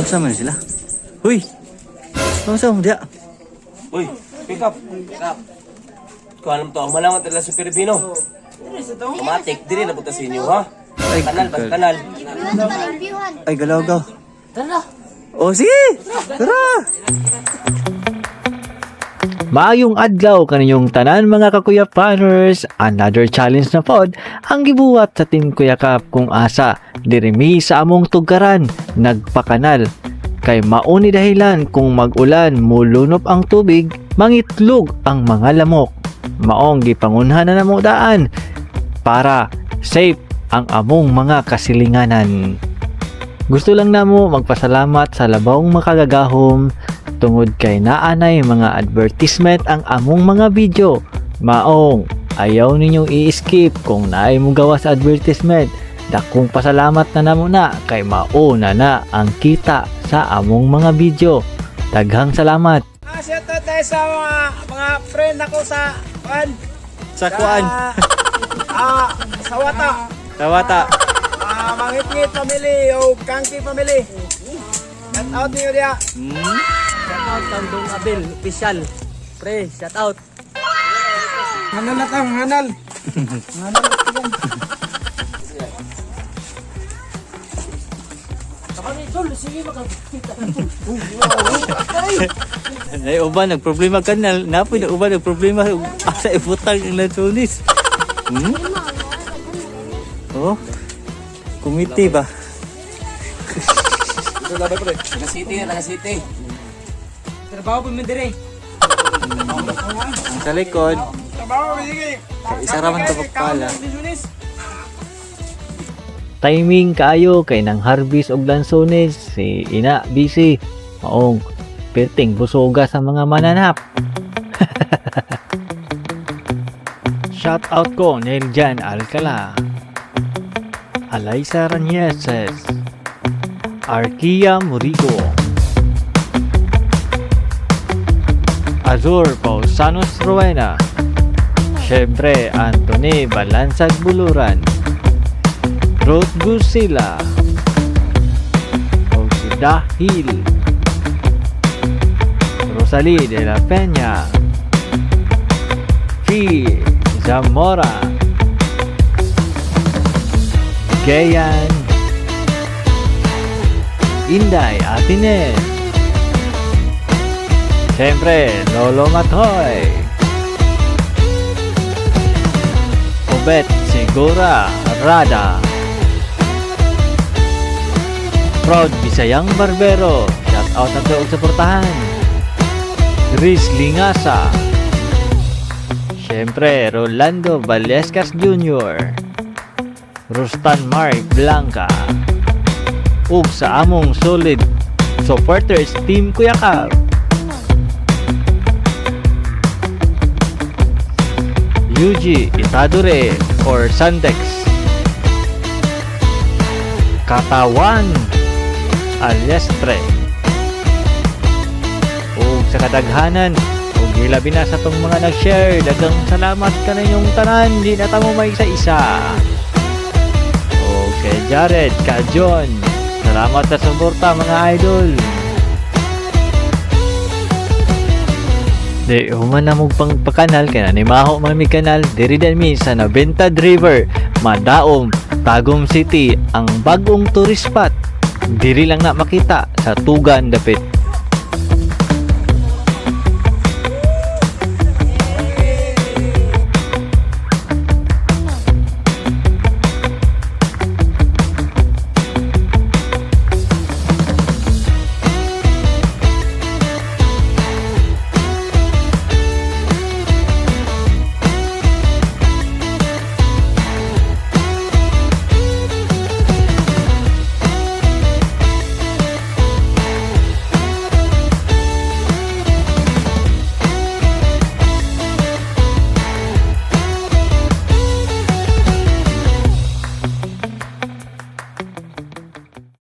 Unsa man sila? Huy. Unsa mo dia? Uy, pick up. Kung alam to, ang malaman talaga sa Pilipino. Matik, diri na punta sa inyo, ha? Ay, Kanal, basta kanal. Ay, galaw-gaw. Tara. Oh, sige. Tara. Maayong adlaw kaninyong tanan mga kakuya fanners. Another challenge na pod ang gibuhat sa Team Kuyakap kung asa dirimi sa among tugaran nagpakanal. Kay mauni dahilan kung mag-ulan mulunop ang tubig, mangitlog ang mga lamok. Maong gipangunhan na namo daan para safe ang among mga kasilinganan. Gusto lang namo magpasalamat sa labawong makagagahom tungod kay naanay mga advertisement ang among mga video. Maong ayaw ninyong i-skip kung naay mo gawa sa advertisement. Dakong pasalamat na namo na kay mauna na ang kita sa among mga video. Daghang salamat. Shout out tayo sa mga friend ako sa kuan. Sa kuan. Sa Wata. Tawata. Mangitngit family o Kangki family. Shout out niyo dia. Shout out Tandong Abel, official. Pre, shout out. Hanal na tang hanal. Nay uban nagproblema kanal, napoy na uban nagproblema asa ibutang ang lansunis. Oh. Kumiti ba? Ito labay, pre. Taga-city. Trabaho po dire. Ang sa likod, Trabaho sige. isa raman to pala. Timing kaayo kay nang harvest og lansones si ina busy. Maong perting busoga sa mga mananap. Shout out ko Neljan Alcala, Alaysa Ranieses, Arkia Murigo, Azur Pausanos Rowena, syempre Anthony Balansag Buluran, Ruth Gusila, o si Dahil, Rosalie de la Peña, Fi Zamora, Gayan, Inday Atines, siyempre Lolo Matoy, Obet Segura Rada, Proud Bisayang Barbero, shout out na to og suportahan, Riz Lingasa, siyempre Rolando Valescas Jr., Rustan Mark Blanca, ug sa among solid supporters Team Kuyakap, Yuji Itadure or Sandex, Katawan Aliastre, ug sa kadaghanan ug hilabi na sa tong mga nag-share, daghang salamat kanayong tanan, di na ta mo may isa-isa. Ug kay Jared, ka John, salamat sa suporta mga idol. Di human na mong pangpakanal kaya nanimaho man mi kanal diri din mi sa Naventad River, Madaom, Tagum City, ang bagong tourist spot. Diri lang na makita sa Tugan dapit